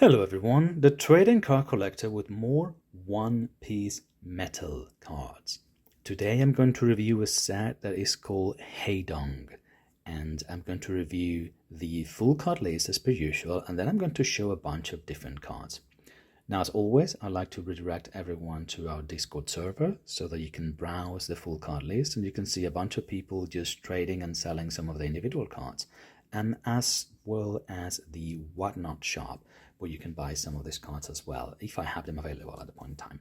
Hello everyone, the trading card collector with more one-piece metal cards. Today I'm going to review a set that is called Heidong, and I'm going to review the full card list as per usual, and then I'm going to show a bunch of different cards. Now, as always, I'd like to redirect everyone to our Discord server so that you can browse the full card list and you can see a bunch of people just trading and selling some of the individual cards, and as well as the Whatnot shop where you can buy some of these cards as well if I have them available at the point in time.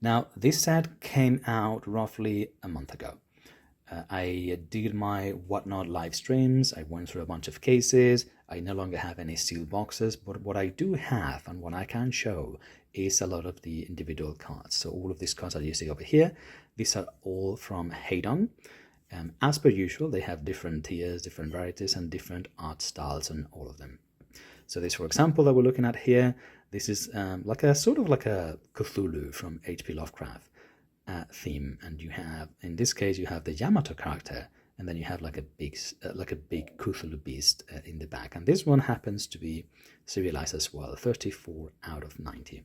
Now, this set came out roughly a month ago. I did my Whatnot live streams. I went through a bunch of cases. I no longer have any sealed boxes, but what I do have and what I can show is a lot of the individual cards. So all of these cards that you see over here, these are all from Heidong. As per usual, they have different tiers, different varieties, and different art styles on all of them. So this, for example, that we're looking at here, this is like a sort of like a Cthulhu from H.P. Lovecraft theme, and you have, in this case, you have the Yamato character, and then you have like a big Cthulhu beast in the back. And this one happens to be serialized as well, 34 out of 90.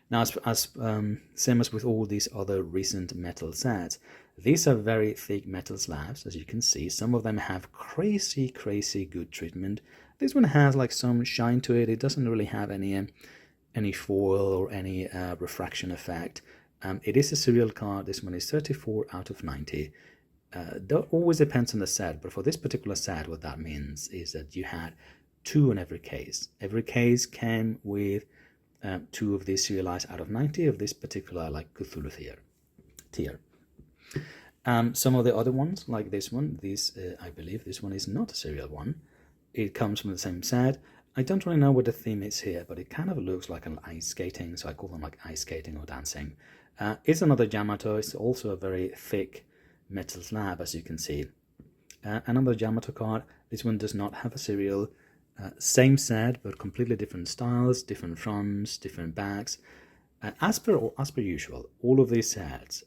Now, same as with all these other recent metal sets, these are very thick metal slabs, as you can see. Some of them have crazy good treatment. This one has like some shine to it. It doesn't really have any foil or any refraction effect. It is a serial card. This one is 34 out of 90. That always depends on the set, but for this particular set, what that means is that you had 2 in every case. Every case came with 2 of these serialized out of 90 of this particular like Cthulhu tier. Some of the other ones, like this one, I believe this one is not a serial one. It comes from the same set. I don't really know what the theme is here, but it kind of looks like an ice skating, so I call them like ice skating or dancing. It's another Yamato. It's also a very thick metal slab, as you can see. Another Yamato card. This one does not have a serial. Same set, but completely different styles, different fronts, different backs. As per usual, all of these sets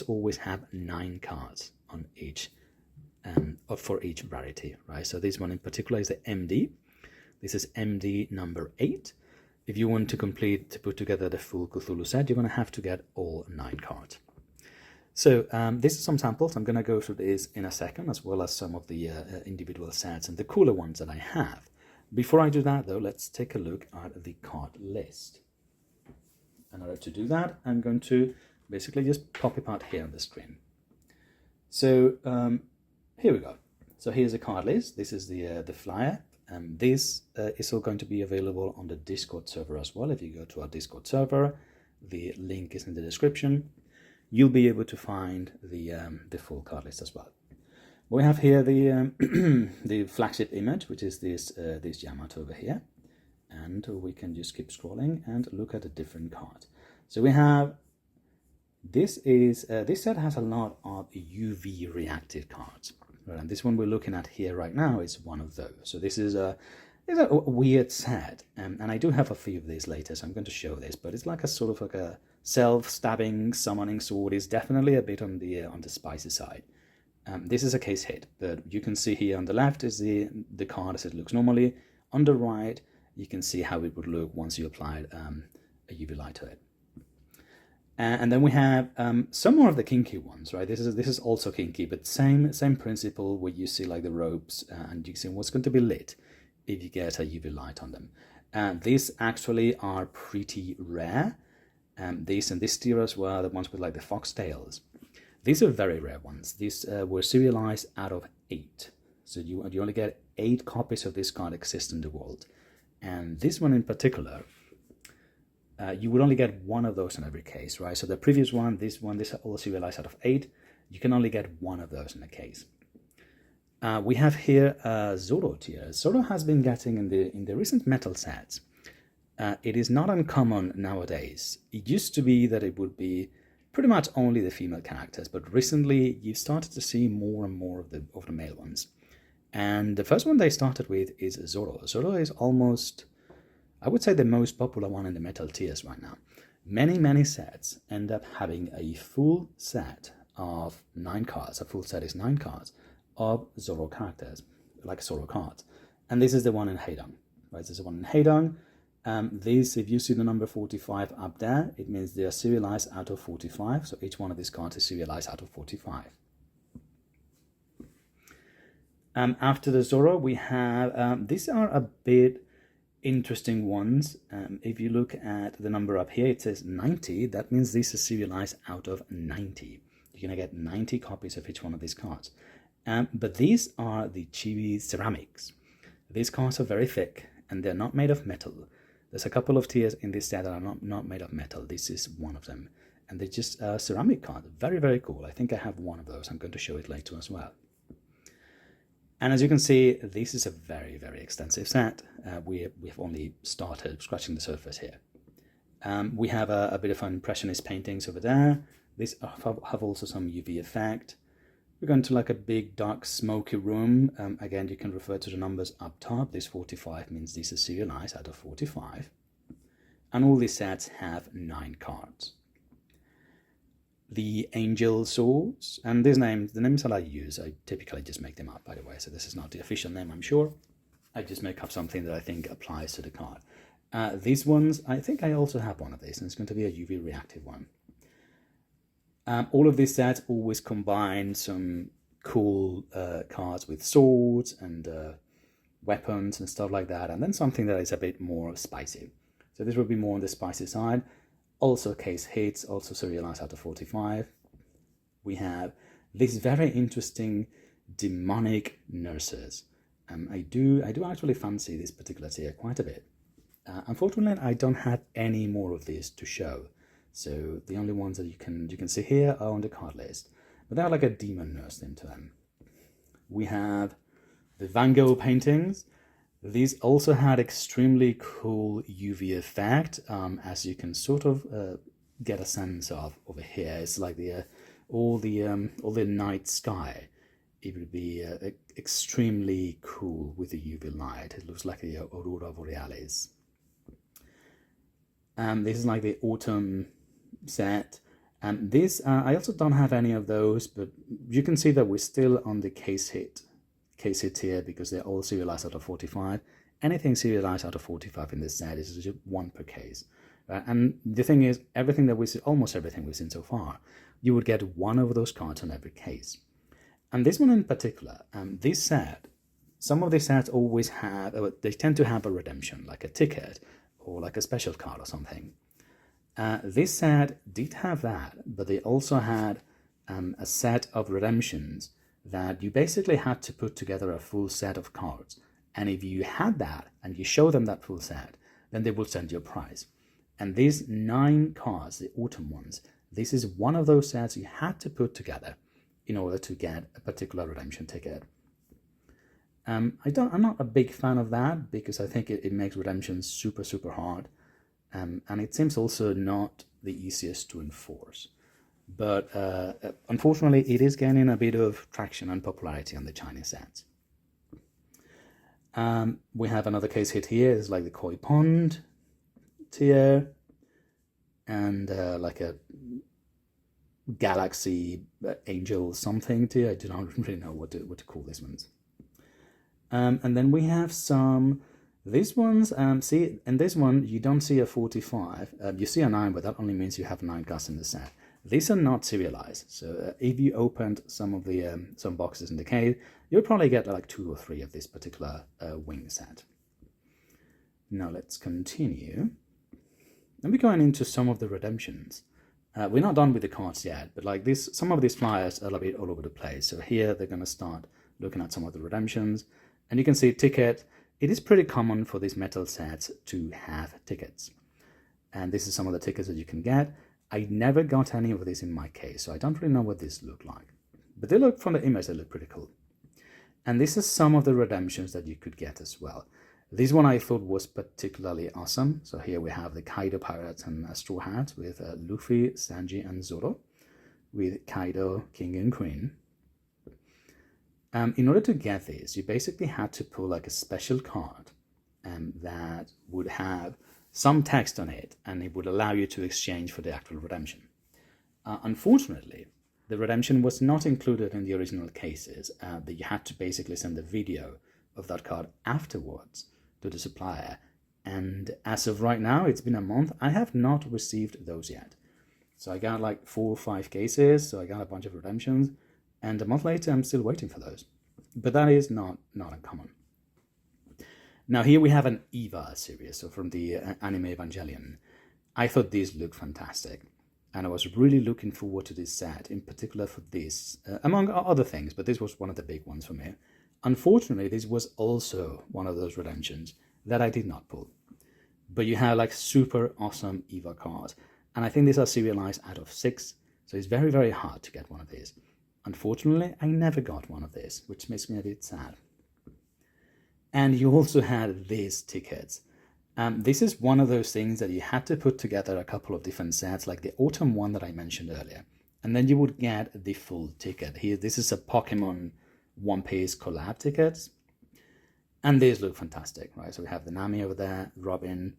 always have 9 cards on each, for each rarity, right? So this one in particular is the MD. This is MD number 8. If you want to put together the full Cthulhu set, you're going to have to get all 9 cards. So this is some samples. I'm going to go through this in a second, as well as some of the individual sets and the cooler ones that I have. Before I do that, though, let's take a look at the card list. In order to do that, I'm going to basically just pop it out here on the screen. So here we go. So here's a card list. This is the flyer. This is all going to be available on the Discord server as well. If you go to our Discord server, the link is in the description. You'll be able to find the full card list as well. We have here the the flagship image, which is this Yamato over here, and we can just keep scrolling and look at the different cards. So we have this set has a lot of UV reactive cards. And this one we're looking at here right now is one of those. So this is a weird set, and I do have a few of these later, so I'm going to show this. But it's like a sort of like a self-stabbing summoning sword. Is definitely a bit on the spicy side. This is a case hit, but you can see here on the left is the card as it looks normally. On the right, you can see how it would look once you applied a UV light to it. And then we have some more of the kinky ones, right? This is also kinky, but same principle where you see like the ropes and you see what's going to be lit if you get a UV light on them. These actually are pretty rare. These and this tier as well, the ones with like the foxtails. These are very rare ones. These were serialized out of 8. So you only get 8 copies of this card exist in the world. And this one in particular, you would only get 1 of those in every case, right? So the previous one, this are all serialized out of 8. You can only get 1 of those in a case. We have here Zoro tier. Zoro has been getting in the recent metal sets. It is not uncommon nowadays. It used to be that it would be pretty much only the female characters, but recently you've started to see more and more of the male ones. And the first one they started with is Zoro. Zoro is almost, I would say, the most popular one in the metal tiers right now. Many sets end up having a full set of 9 cards. A full set is 9 cards of Zoro characters, like Zoro cards. And this is the one in Heidong. right? There's one in Heidong. These, if you see the number 45 up there, it means they are serialized out of 45. So each one of these cards is serialized out of 45. After the Zorro, we have, these are a bit interesting ones. If you look at the number up here, it says 90. That means this is serialized out of 90. You're going to get 90 copies of each one of these cards. But these are the chibi ceramics. These cards are very thick and they're not made of metal. There's a couple of tiers in this set that are not made of metal. This is one of them. And they're just a ceramic card. Very, very cool. I think I have one of those. I'm going to show it later as well. And as you can see, this is a very, very extensive set. We've only started scratching the surface here. We have a bit of impressionist paintings over there. These have also some UV effect. We're going to like a big, dark, smoky room. Again, you can refer to the numbers up top. This 45 means this is serialized out of 45. And all these sets have 9 cards. The angel swords, and these names, the names that I use, I typically just make them up, by the way, so this is not the official name, I'm sure. I just make up something that I think applies to the card. These ones, I think I also have one of these, and it's going to be a UV reactive one. All of these sets always combine some cool cards with swords and weapons and stuff like that, and then something that is a bit more spicy. So this will be more on the spicy side. Also case hits, also serialized out of 45. We have these very interesting demonic nurses. I do actually fancy this particular tier quite a bit. Unfortunately, I don't have any more of these to show. So the only ones that you can see here are on the card list. But they're like a demon nurse into them. We have the Van Gogh paintings. These also had extremely cool UV effect, as you can sort of get a sense of over here. It's like all the night sky. It would be extremely cool with the UV light. It looks like the aurora borealis. This is like the autumn set. This I also don't have any of those, but you can see that we're still on the case hit here because they're all serialized out of 45. Anything serialized out of 45 in this set is just 1 per case. And the thing is, everything that we see, almost everything we've seen so far, you would get 1 of those cards on every case. And this one in particular, this set, some of these sets always have, they tend to have a redemption, like a ticket or like a special card or something. This set did have that, but they also had a set of redemptions that you basically had to put together a full set of cards. And if you had that and you show them that full set, then they will send you a prize. And these 9 cards, the autumn ones, this is one of those sets you had to put together in order to get a particular redemption ticket. I'm not a big fan of that because I think it makes redemptions super, super hard. And it seems also not the easiest to enforce. But unfortunately, it is gaining a bit of traction and popularity on the Chinese sets. We have another case hit here. It's like the Koi Pond tier and like a Galaxy Angel something tier. I do not really know what to call these ones. And then we have some, these ones, see, in this one, you don't see a 45. You see a 9, but that only means you have 9 cards in the set. These are not serialized, so if you opened some of the some boxes in the case, you'll probably get like 2 or 3 of this particular wing set. Now let's continue. And we're going into some of the redemptions. We're not done with the cards yet, but like this, some of these flyers are a bit all over the place. So here they're going to start looking at some of the redemptions, and you can see ticket. It is pretty common for these metal sets to have tickets, and this is some of the tickets that you can get. I never got any of these in my case, so I don't really know what this look like. But they look, from the image, they look pretty cool. And this is some of the redemptions that you could get as well. This one I thought was particularly awesome. So here we have the Kaido Pirates and Straw Hat with Luffy, Sanji, and Zoro, with Kaido, King and Queen. In order to get this, you basically had to pull like a special card that would have some text on it, and it would allow you to exchange for the actual redemption. Unfortunately, the redemption was not included in the original cases, but you had to basically send a video of that card afterwards to the supplier. And as of right now, it's been a month, I have not received those yet. So I got like 4 or 5 cases, so I got a bunch of redemptions, and a month later I'm still waiting for those. But that is not uncommon. Now here we have an Eva series, so from the anime Evangelion. I thought these looked fantastic, and I was really looking forward to this set, in particular for this, among other things, but this was one of the big ones for me. Unfortunately, this was also one of those redemptions that I did not pull. But you have like super awesome Eva cards, and I think these are serialized out of 6, so it's very, very hard to get one of these. Unfortunately, I never got one of these, which makes me a bit sad. And you also had these tickets. This is one of those things that you had to put together a couple of different sets, like the autumn one that I mentioned earlier, and then you would get the full ticket. Here, this is a Pokemon One Piece collab tickets, and these look fantastic, right? So we have the Nami over there, Robin,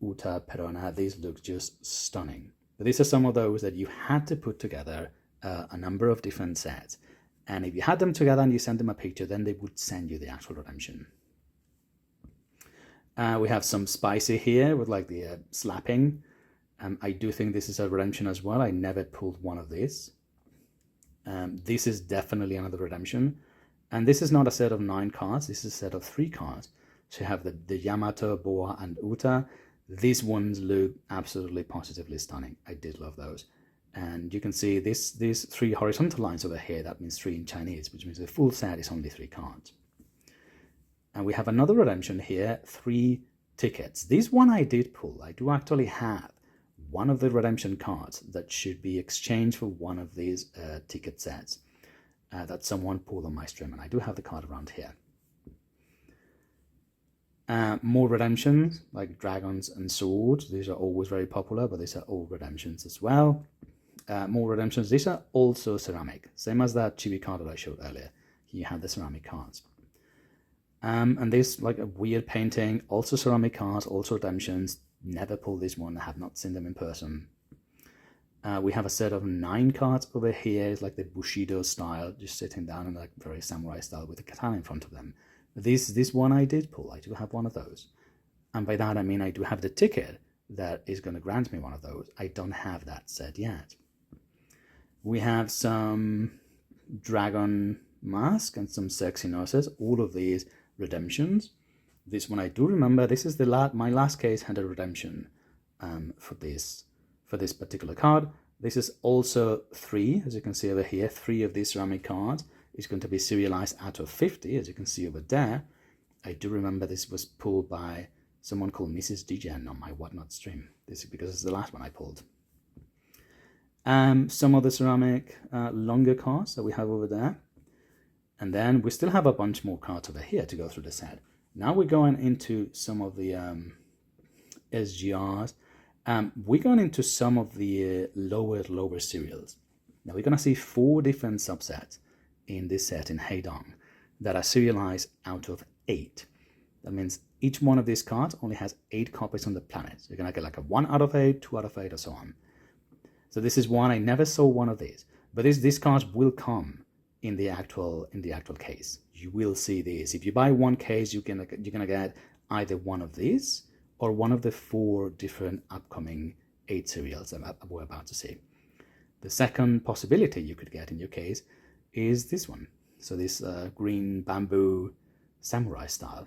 Uta, Perona. These look just stunning. But these are some of those that you had to put together a number of different sets. And if you had them together and you sent them a picture, then they would send you the actual redemption. We have some spicy here with like the slapping. I do think this is a redemption as well. I never pulled one of these. This is definitely another redemption. And this is not a set of 9 cards. This is a set of 3 cards. So you have the Yamato, Boa, and Uta. These ones look absolutely positively stunning. I did love those. And you can see these 3 horizontal lines over here. That means 3 in Chinese, which means the full set is only 3 cards. And we have another redemption here, 3 tickets. This one I did pull. I do actually have one of the redemption cards that should be exchanged for one of these ticket sets that someone pulled on my stream, and I do have the card around here. More redemptions, like dragons and swords. These are always very popular, but these are all redemptions as well. More redemptions. These are also ceramic, same as that chibi card that I showed earlier. You have the ceramic cards. And this, like a weird painting, also ceramic cards, also redemptions. Never pulled this one, I have not seen them in person. We have a set of 9 cards over here. It's like the Bushido style, just sitting down in like very samurai style with a katana in front of them. This one I did pull. I do have one of those. And by that I mean I do have the ticket that is going to grant me one of those. I don't have that set yet. We have some dragon mask and some sexy nurses. All of these redemptions. This one I do remember. This is my last case had a redemption for this particular card. This is also 3, as you can see over here. 3 of these ceramic cards is going to be serialized out of 50, as you can see over there. I do remember this was pulled by someone called Mrs. Degen on my Whatnot stream. This is because it's the last one I pulled. Some of the ceramic longer cards that we have over there. And then we still have a bunch more cards over here to go through the set. Now we're going into some of the SGRs. We're going into some of the lower serials. Now we're going to see 4 different subsets in this set in Heidong that are serialized out of 8. That means each one of these cards only has 8 copies on the planet. So you're going to get like a 1 out of 8, 2 out of 8, or so on. So this is one, I never saw one of these, but these cards will come in the actual case. You will see these. If you buy one case, you're gonna get either one of these or one of the 4 different upcoming 8 serials that we're about to see. The second possibility you could get in your case is this one. So this green bamboo samurai style.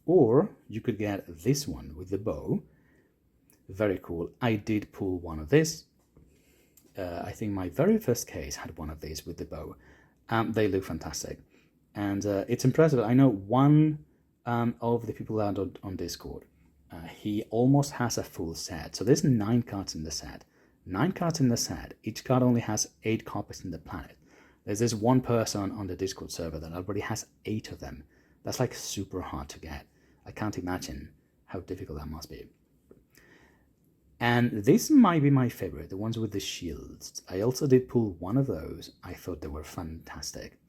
Or you could get this one with the bow. Very cool. I did pull one of this. I think my very first case had one of these with the bow. They look fantastic. And it's impressive. I know one of the people that are on Discord, he almost has a full set. So there's 9 cards in the set. 9 cards in the set. Each card only has 8 copies in the planet. There's this one person on the Discord server that already has 8 of them. That's like super hard to get. I can't imagine how difficult that must be. And this might be my favorite, the ones with the shields. I also did pull one of those. I thought they were fantastic.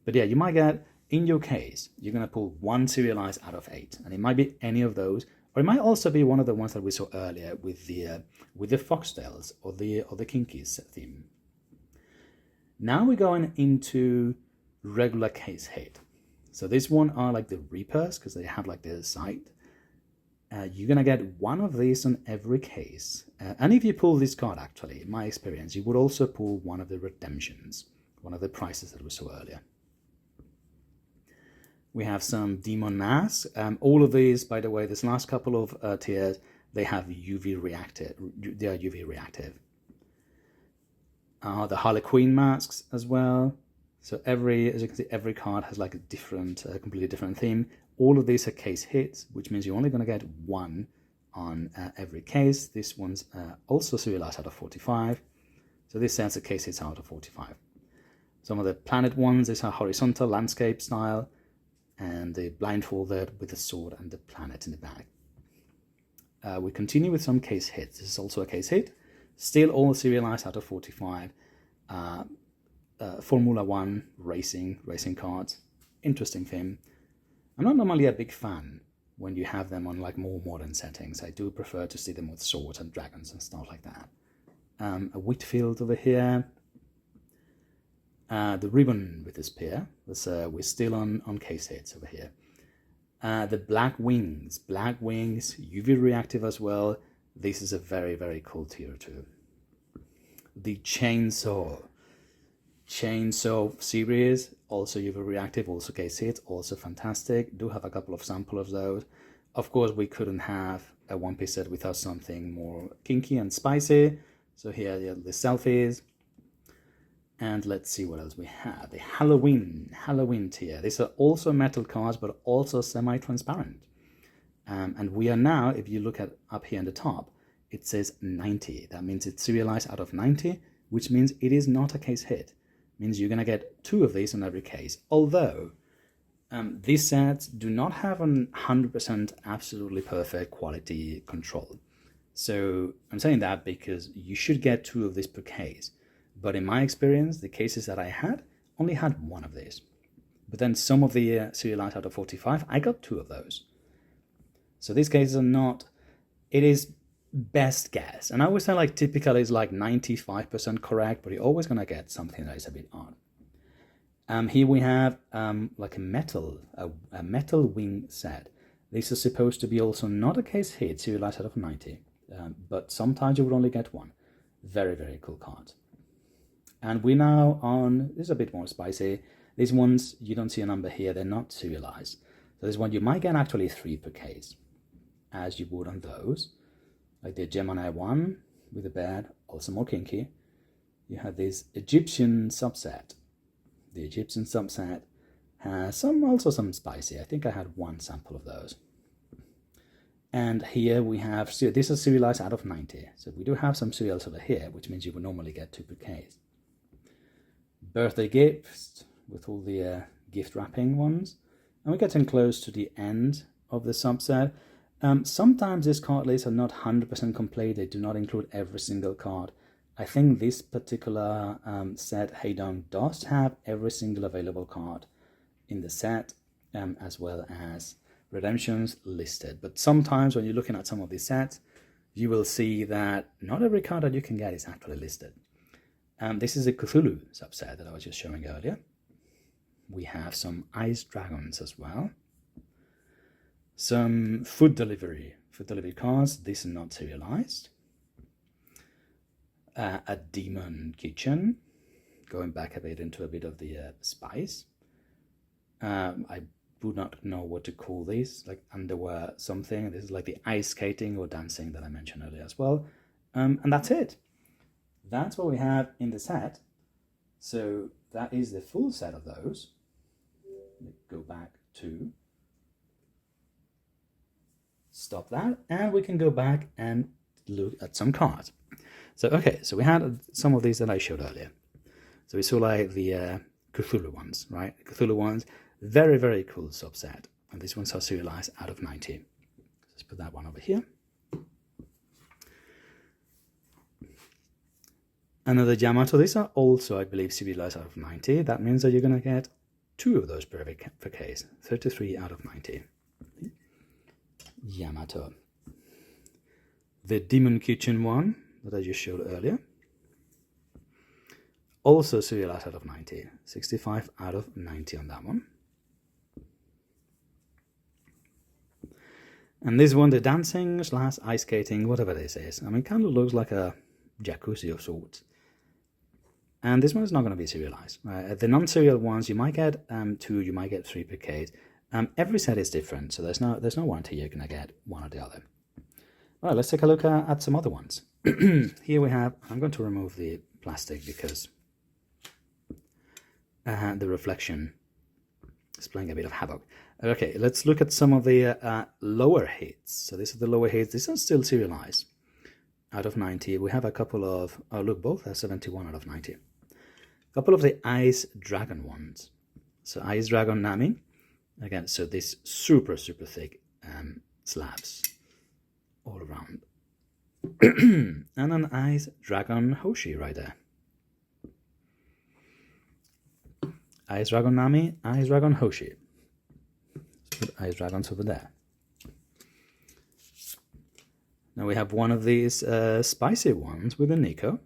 But yeah, you might get, in your case, you're going to pull 1 serialized out of 8. And it might be any of those, or it might also be one of the ones that we saw earlier with the foxtails or the kinkies theme. Now we're going into regular case hate. So this one are like the Reapers, because they have like the sight. You're gonna get one of these on every case. And if you pull this card, actually, in my experience, you would also pull one of the redemptions, one of the prizes that we saw earlier. We have some Demon Masks. All of these, by the way, this last couple of tiers, they have UV reactive. They are UV reactive. The Harlequin masks as well. So as you can see, every card has like a different, completely different theme. All of these are case hits, which means you're only going to get one on every case. This one's also serialized out of 45. So this sets a case hits out of 45. Some of the planet ones, these are horizontal landscape style, and the blindfolded with the sword and the planet in the back. We continue with some case hits. This is also a case hit. Still all serialized out of 45. Formula 1 racing cards. Interesting theme. I'm not normally a big fan when you have them on like more modern settings. I do prefer to see them with swords and dragons and stuff like that. A Whitfield over here. The ribbon with the spear. We're still on case hits over here. The Black Wings, UV reactive as well. This is a very, very cool tier too. The Chainsaw series, also UV reactive, also case hits, also fantastic. Do have a couple of samples of those. Of course, we couldn't have a one-piece set without something more kinky and spicy. So here are the selfies. And let's see what else we have. The Halloween tier. These are also metal cards, but also semi-transparent. And we are now, if you look at up here in the top, it says 90. That means it's serialized out of 90, which means it is not a case hit. It means you're going to get 2 of these on every case. Although these sets do not have 100% absolutely perfect quality control. So I'm saying that because you should get 2 of these per case. But in my experience, the cases that I had only had 1 of these. But then some of the serialized out of 45, I got 2 of those. So these cases are not, it is best guess. And I would say like typically it's like 95% correct, but you're always going to get something that is a bit odd. Here we have like a metal wing set. This is supposed to be also not a case hit, serialized out of 90. But sometimes you would only get 1. Very, very cool card. And we're now on, this is a bit more spicy. These ones, you don't see a number here, they're not serialized. So this one, you might get actually 3 per case, as you would on those. Like the Gemini one with the bed, also more kinky. You have this Egyptian subset. The Egyptian subset has also some spicy. I think I had 1 sample of those. And here we have, this is serialized out of 90. So we do have some serials over here, which means you would normally get 2 per case. Birthday gifts with all the gift wrapping ones. And we're getting close to the end of the subset. Sometimes these card lists are not 100% complete. They do not include every single card. I think this particular set, Heidong, does have every single available card in the set, as well as redemptions listed. But sometimes when you're looking at some of these sets, you will see that not every card that you can get is actually listed. This is a Cthulhu subset that I was just showing earlier. We have some ice dragons as well. Some food delivery cards. These are not serialized. A demon kitchen, going back a bit into a bit of the spice. I do not know what to call these, like underwear something. This is like the ice skating or dancing that I mentioned earlier as well. And that's it. That's what we have in the set. So that is the full set of those. Let me go back to stop that, and we can go back and look at some cards. So okay, so we had some of these that I showed earlier. So we saw like the Cthulhu ones, right? Cthulhu ones, very, very cool subset. And these ones are serialized out of 90. Let's put that one over here. Another Yamato. These are also, I believe, serialized out of 90. That means that you're going to get 2 of those per case. 33 out of 90. Yamato. The Demon Kitchen one that I just showed earlier. Also serialized out of 90. 65 out of 90 on that one. And this one, the dancing / ice skating, whatever this is. I mean, kind of looks like a jacuzzi of sorts. And this one is not going to be serialized. The non-serial ones, you might get 2, you might get 3 per case. Every set is different, so there's no warranty you're going to get one or the other. All right, let's take a look at some other ones. Here we have, I'm going to remove the plastic because the reflection is playing a bit of havoc. Okay, let's look at some of the lower hits. So these are the lower hits. These are still serialized. Out of 90, we have a couple of, oh look, both are 71 out of 90. A couple of the Ice Dragon ones. So Ice Dragon Nami, again, so these super thick slabs all around. And an Ice Dragon Hoshi right there. Ice Dragon Nami, Ice Dragon Hoshi. Let's put Ice Dragons over there. Now we have one of these spicy ones with a Nico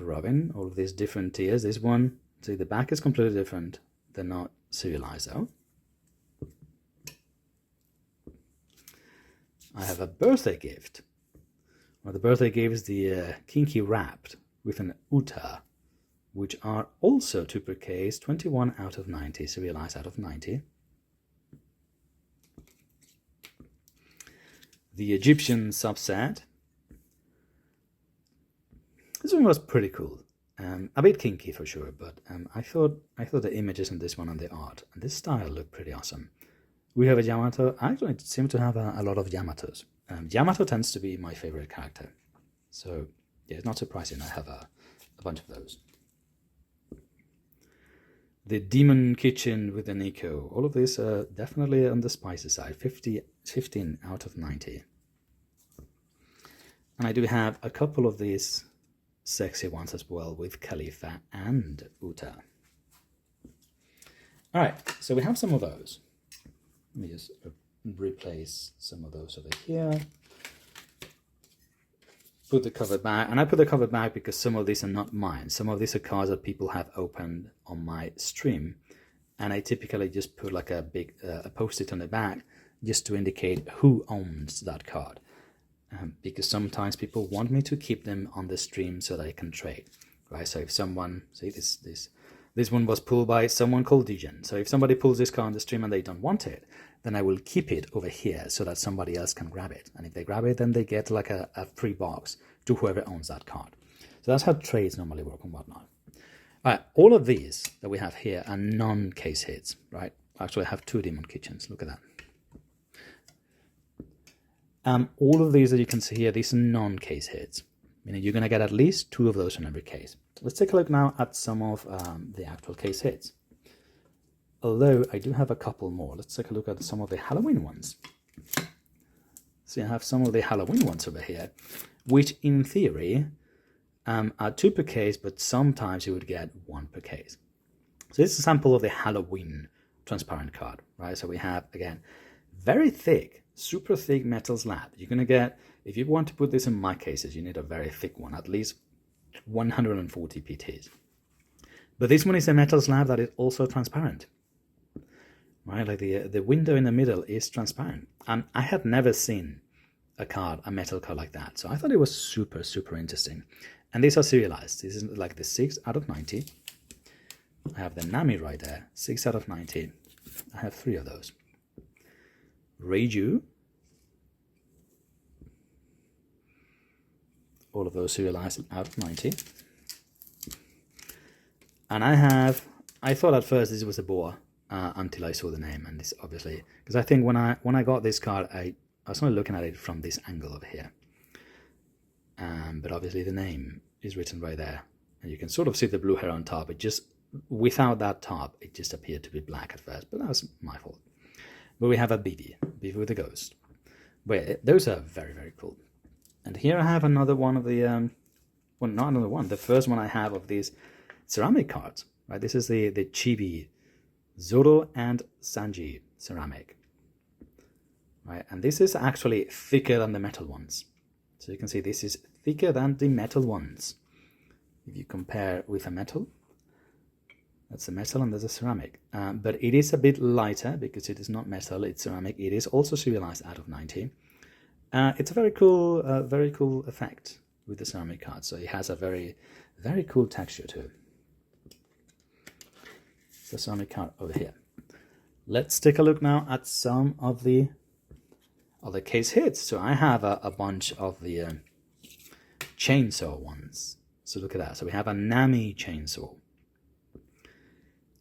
Robin, all of these different tiers. This one, see, the back is completely different. They're not serialized though. I have a birthday gift. Well, the birthday gift is the Kinky Wrapped with an Uta, which are also 2 per case, 21 out of 90, serialized out of 90. The Egyptian subset. This one was pretty cool. A bit kinky for sure, but I thought the images in this one and the art and this style look pretty awesome. We have a Yamato. Actually, it seems to have a lot of Yamatos. Yamato tends to be my favorite character, so yeah, it's not surprising I have a bunch of those. The Demon Kitchen with the Nico. All of these are definitely on the spicy side. 15 out of 90. And I do have a couple of these sexy ones as well with Khalifa and Uta. All right, so we have some of those. Let me just replace some of those over here. Put the cover back, and I put the cover back because some of these are not mine. Some of these are cards that people have opened on my stream, and I typically just put like a big a post-it on the back just to indicate who owns that card. Because sometimes people want me to keep them on the stream so that I can trade, right? So if someone, see this one was pulled by someone called Dijon. So if somebody pulls this card on the stream and they don't want it, then I will keep it over here so that somebody else can grab it. And if they grab it, then they get like a free box to whoever owns that card. So that's how trades normally work and whatnot. All right, all of these that we have here are non-case hits, right? Actually, I have 2 Demon Kitchens. Look at that. All of these that you can see here, these are non-case hits, meaning you're going to get at least 2 of those in every case. Let's take a look now at some of the actual case hits. Although I do have a couple more. Let's take a look at some of the Halloween ones. So I have some of the Halloween ones over here, which in theory are 2 per case, but sometimes you would get 1 per case. So this is a sample of the Halloween transparent card, right? So we have, again, very thick, super thick metal slab. You're going to get, if you want to put this in my cases, you need a very thick one, at least 140 PTs. But this one is a metal slab that is also transparent, right? Like the window in the middle is transparent. And I had never seen a metal card like that. So I thought it was super interesting. And these are serialized. This is like the 6 out of 90. I have the Nami right there, 6 out of 90. I have 3 of those. Reiju, all of those serialized out of 90. And I thought at first this was a boar until I saw the name, and this obviously, because I think when I got this card, I was not looking at it from this angle over here. But obviously the name is written right there, and you can sort of see the blue hair on top. It just, without that top, it just appeared to be black at first, but that was my fault. But we have a Bibi with a ghost. But those are very cool. And here I have another one of the, well, not another one, the first one I have of these ceramic cards, right? This is the Chibi Zoro and Sanji ceramic, right? And this is actually thicker than the metal ones. So you can see this is thicker than the metal ones. If you compare with a metal, That's a metal and there's a ceramic. But it is a bit lighter because it is not metal, it's ceramic. It is also serialized out of 90. It's a very cool effect with the ceramic card. So it has a very cool texture to it. It's the ceramic card over here. Let's take a look now at some of the other case hits. So I have a bunch of the chainsaw ones. So look at that. So we have a Nami chainsaw.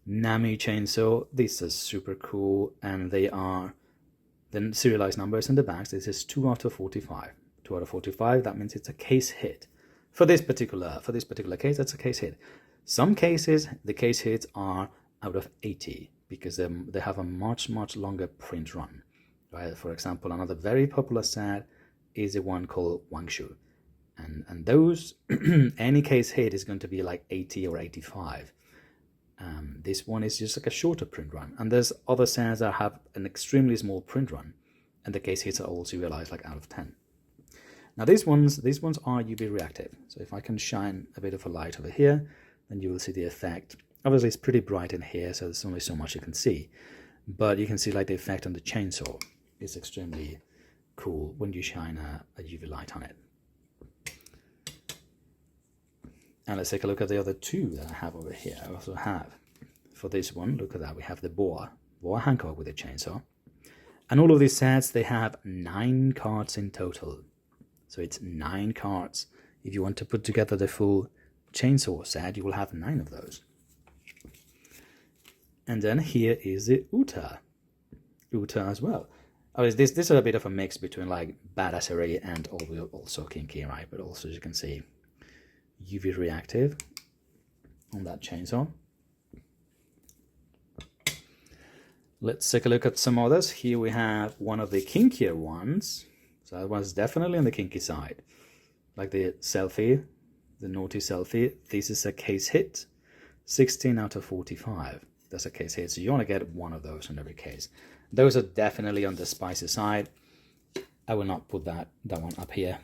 Nami chainsaw. These are super cool, and they are the serialized numbers in the backs. This is 2 out of 45. 2 out of 45. That means it's a case hit. For this particular case, that's a case hit. Some cases, the case hits are out of 80 because they have a much longer print run. Right? For example, another very popular set is the one called Wangshu. And those, any case hit is going to be like 80 or 85. This one is just like a shorter print run. And there's other sets that have an extremely small print run, and the case hits are all serialized like out of 10. Now these ones are UV reactive. So if I can shine a bit of a light over here, then you will see the effect. Obviously it's pretty bright in here, so there's only so much you can see. But you can see like the effect on the chainsaw is extremely cool when you shine a UV light on it. And let's take a look at the other two that I have over here. I also have, for this one, look at that, we have the Boa Hancock with a chainsaw. And all of these sets, they have 9 cards in total. So it's 9 cards. If you want to put together the full chainsaw set, you will have 9 of those. And then here is the Uta as well. This is a bit of a mix between like badassery and also kinky, right? But also, as you can see, UV reactive on that chainsaw. Let's take a look at some others. Here we have one of the kinkier ones. So that was definitely on the kinky side. Like the selfie, the naughty selfie. This is a case hit. 16 out of 45. That's a case hit. So you want to get one of those in every case. Those are definitely on the spicy side. I will not put that one up here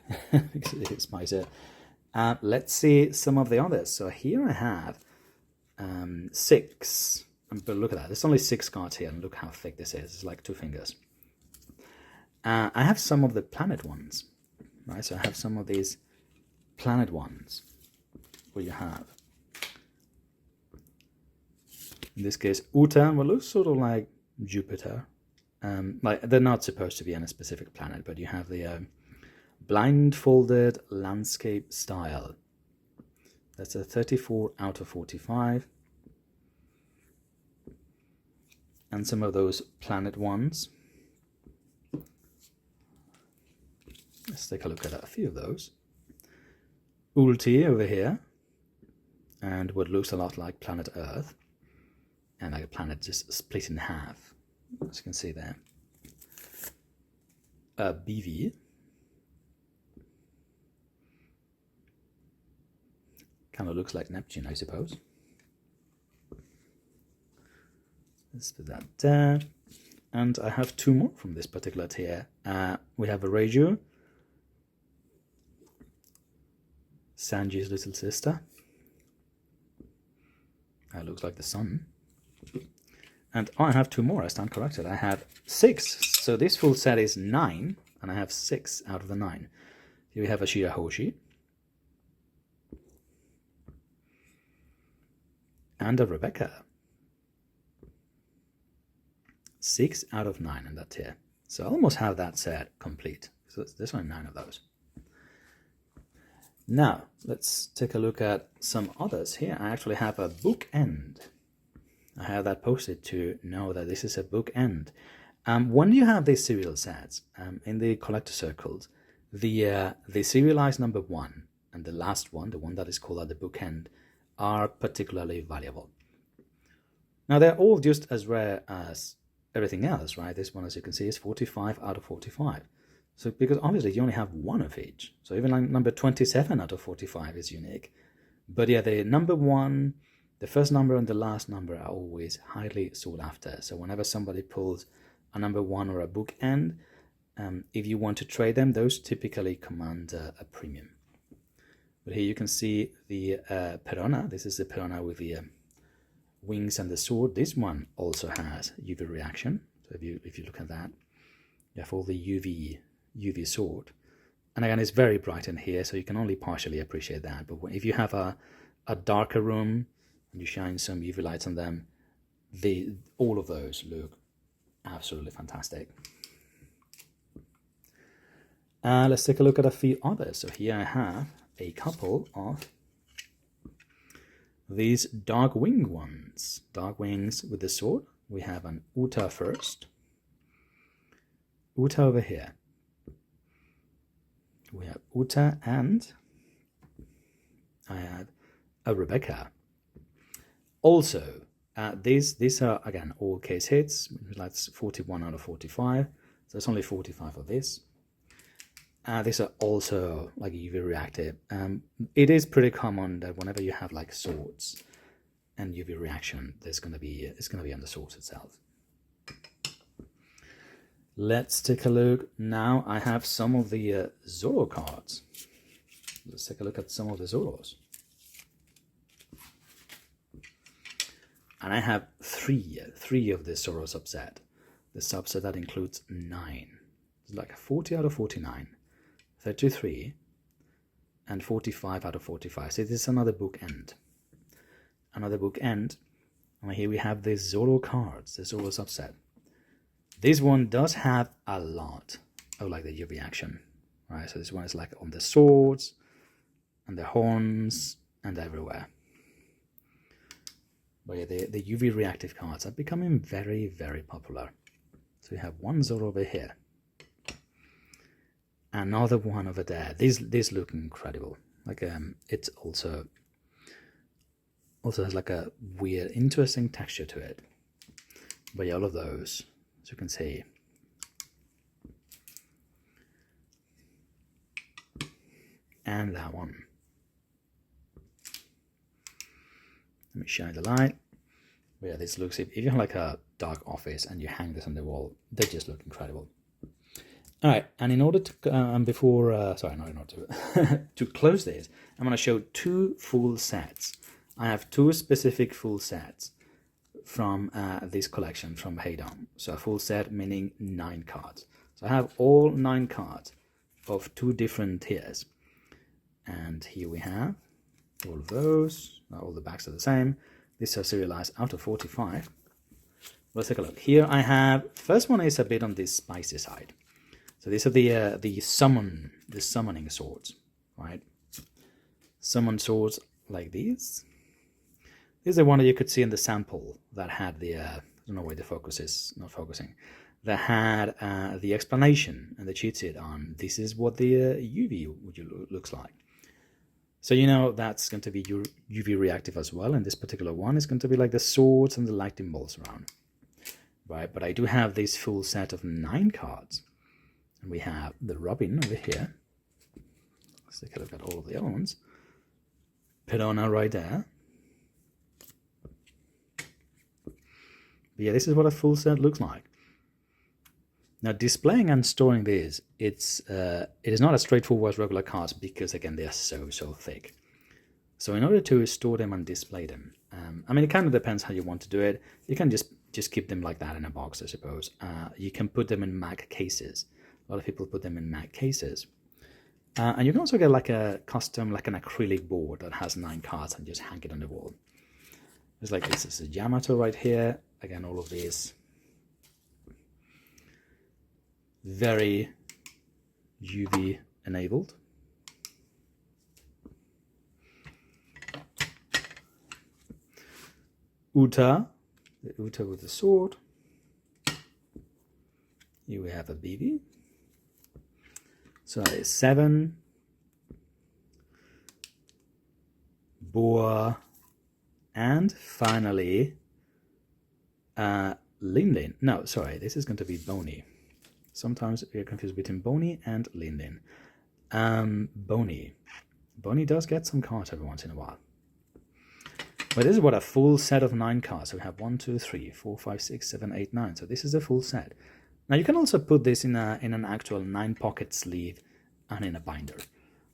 because it is spicy. Let's see some of the others. So here I have 6. But look at that. There's only 6 cards here, and look how thick this is. It's like 2 fingers. I have some of the planet ones, right? So I have some of these planet ones where you have, in this case, Uta, what looks sort of like Jupiter. Like they're not supposed to be on a specific planet, but you have the blindfolded landscape style. That's a 34 out of 45. And some of those planet ones. Let's take a look at a few of those. Ulti over here, and what looks a lot like planet Earth, and like a planet just split in half, as you can see there. BV. Kind of looks like Neptune, I suppose. Let's put that there. And I have 2 more from this particular tier. We have a Reiju, Sanji's little sister. That looks like the sun. And I have 2 more, I stand corrected. I have 6. So this full set is 9, and I have 6 out of the 9. Here we have a Shirahoshi. And a Rebecca. 6 out of 9 in that tier. So I almost have that set complete. So there's only 9 of those. Now, let's take a look at some others here. I actually have a bookend. I have that posted to know that this is a bookend. When you have these serial sets in the collector circles, the serialized number 1 and the last one, the one that is called at the bookend, are particularly valuable. Now, they're all just as rare as everything else, right? This one, as you can see, is 45 out of 45. So because obviously you only have 1 of each. So even like number 27 out of 45 is unique. But yeah, the number 1, the first number and the last number are always highly sought after. So whenever somebody pulls a number 1 or a bookend, if you want to trade them, those typically command a premium. But here you can see the Perona. This is the Perona with wings and the sword. This one also has UV reaction. So if you look at that, you have all the UV sword. And again, it's very bright in here, so you can only partially appreciate that. But if you have a darker room and you shine some UV lights on them, all of those look absolutely fantastic. Let's take a look at a few others. So here I have a couple of these dark wing ones. Dark wings with the sword. We have an Uta first. Uta over here. We have Uta and I have a Rebecca. Also, these are, again, all case hits. That's 41 out of 45. So it's only 45 of this. These are also like UV reactive. It is pretty common that whenever you have like swords and UV reaction, it's gonna be on the sword itself. Let's take a look. Now I have some of the Zoro cards. Let's take a look at some of the Zoros. And I have three of the Zoro subset. The subset that includes 9. It's like 40 out of 49, 33, and 45 out of 45. So this is another bookend. Another bookend. And here we have the Zoro cards, the Zoro subset. This one does have a lot of like the UV action, right? So this one is like on the swords and the horns and everywhere. But yeah, the UV reactive cards are becoming very, very popular. So we have one Zoro over here. Another one over there. These look incredible. Like it's also has like a weird, interesting texture to it. But yeah, all of those, as you can see. And that one. Let me shine the light. But yeah, this looks, if you have like a dark office and you hang this on the wall, they just look incredible. All right, and in order to, to close this, I'm going to show 2 full sets. I have 2 specific full sets from this collection from Heidong. So a full set meaning 9 cards. So I have all 9 cards of 2 different tiers. And here we have all of those. All the backs are the same. These are serialized out of 45. Let's take a look. Here I have, first one is a bit on the spicy side. So these are the summoning swords, right? Summon swords like these. This is the one that you could see in the sample that had the, I don't know why the focus is not focusing, that had the explanation and the cheat sheet on this is what the UV looks like. So you know that's going to be UV reactive as well, and this particular one is going to be like the swords and the lightning bolts around, right? But I do have this full set of 9 cards. And we have the Robin over here. Let's take a look at all of the other ones. Perona right there. But yeah, this is what a full set looks like. Now, displaying and storing these, it is not as straightforward as regular cards because, again, they are so thick. So in order to store them and display them, I mean, it kind of depends how you want to do it. You can just keep them like that in a box, I suppose. You can put them in mag cases. A lot of people put them in mag cases. And you can also get like a custom, like an acrylic board that has 9 cards and just hang it on the wall. It's like this is a Yamato right here. Again, all of these very UV enabled. Uta, the Uta with the sword. Here we have a BB. So that is 7. Boa. And finally, Lindin. No, sorry, this is going to be Bony. Sometimes you're confused between Bony and Lindin. Bony. Bony does get some cards every once in a while. But this is what a full set of 9 cards. So we have 1, 2, 3, 4, 5, 6, 7, 8, 9. So this is a full set. Now you can also put this in an actual 9-pocket sleeve and in a binder.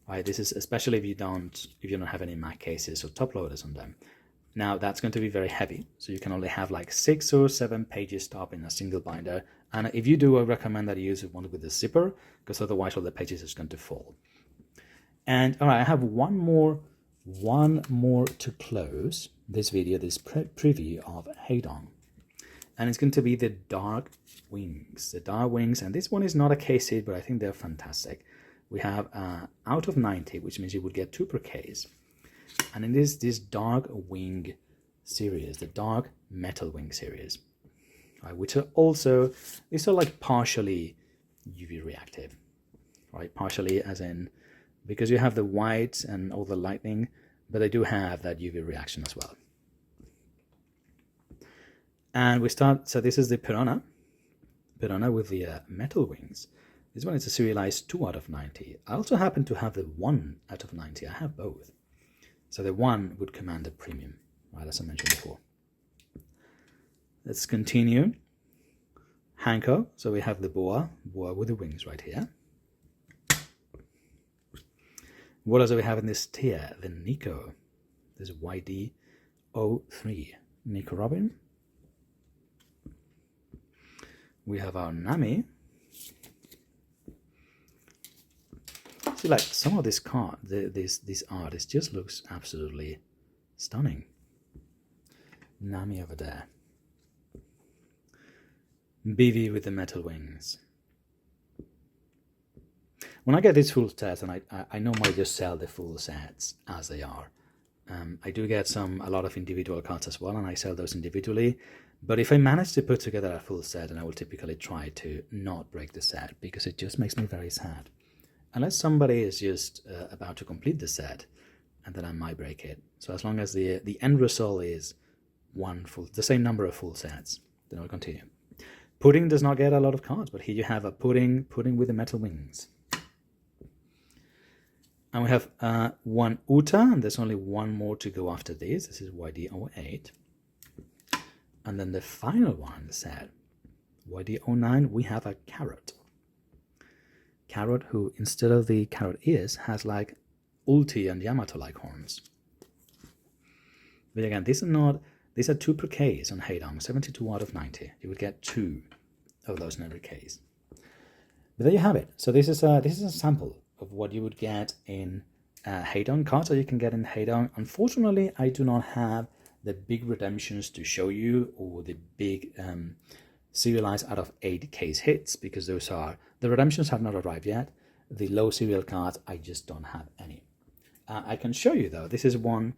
Right? This is especially if you don't have any mag cases or top loaders on them. Now that's going to be very heavy, so you can only have like 6 or 7 pages top in a single binder. And if you do, I recommend that you use one with a zipper, because otherwise all the pages is going to fall. And all right, I have one more to close this video, this preview of Heidong. And it's going to be the dark wings. The dark wings, and this one is not a case hit, but I think they're fantastic. We have out of 90, which means you would get 2 per case. And it is this dark wing series, the dark metal wing series, right, which are also, these are like partially UV reactive, right? Partially as in, because you have the white and all the lightning, but they do have that UV reaction as well. And we start, so this is the Piranha with the metal wings. This one is a serialized 2 out of 90. I also happen to have the 1 out of 90. I have both. So the 1 would command a premium, right, as I mentioned before. Let's continue. Hanko, so we have the boa with the wings right here. What else do we have in this tier? The Nico. This is YD03. Nico Robin. We have our Nami. See, like some of this card, this art, it just looks absolutely stunning. Nami over there. BV with the metal wings. When I get these full sets, and I normally just sell the full sets as they are. I do get a lot of individual cards as well, and I sell those individually. But if I manage to put together a full set, then I will typically try to not break the set, because it just makes me very sad. Unless somebody is just about to complete the set, and then I might break it. So as long as the end result is the same number of full sets, then I'll continue. Pudding does not get a lot of cards, but here you have a pudding with the metal wings. And we have one Uta, and there's only one more to go after this. This is YD08. And then the final one, the set, YD09, we have a Carrot. Carrot, who instead of the carrot ears has like Ulti and Yamato-like horns. But again, these are 2 per case on Heidong, 72 out of 90. You would get 2 of those in every case. But there you have it. So this is a sample of what you would get in Heidong cards that you can get in Heidong. Unfortunately, I do not have the big redemptions to show you, or the big serialized out of 8 case hits, because the redemptions have not arrived yet. The low serial cards, I just don't have any. I can show you though, this is one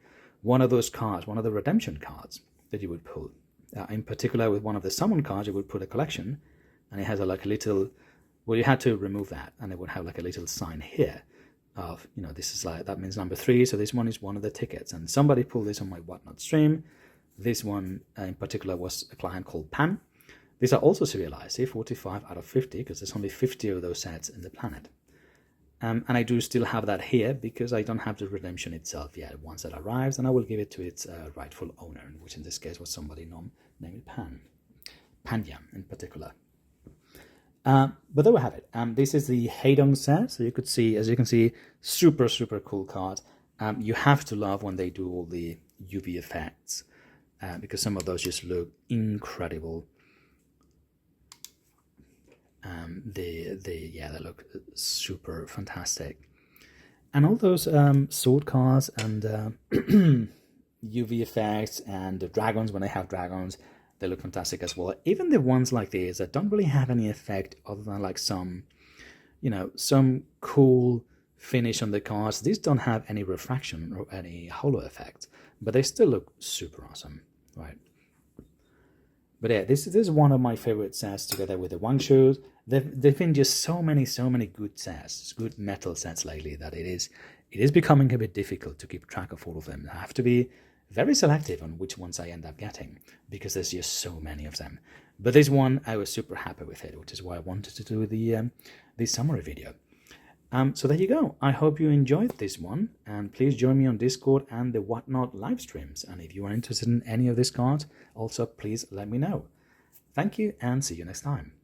of those cards, one of the redemption cards that you would pull. In particular, with one of the summon cards, you would put a collection, and it has like a little, well, you had to remove that, and it would have like a little sign here of, this is like, that means number 3, so this one is one of the tickets. And somebody pulled this on my Whatnot stream. This one in particular was a client called Pan. These are also serialized, see, 45 out of 50, because there's only 50 of those sets in the planet. And I do still have that here, because I don't have the redemption itself yet. Once that arrives, and I will give it to its rightful owner, which in this case was somebody named Panya in particular. But there we have it. This is the Heidong set. So you could see, as you can see, super cool cards. You have to love when they do all the UV effects, because some of those just look incredible. They look super fantastic. And all those sword cards and UV effects, and the dragons, when they have dragons, they look fantastic as well. Even the ones like these that don't really have any effect other than like some cool finish on the cards. These don't have any refraction or any holo effect, but they still look super awesome, right? But yeah, this is one of my favorite sets, together with the Wangshu. They've been just so many good sets, good metal sets lately, that it is becoming a bit difficult to keep track of all of them. I have to be very selective on which ones I end up getting, because there's just so many of them. But this one, I was super happy with it, which is why I wanted to do the summary video. So there you go. I hope you enjoyed this one, and please join me on Discord and the Whatnot live streams. And if you are interested in any of these cards, also please let me know. Thank you, and see you next time.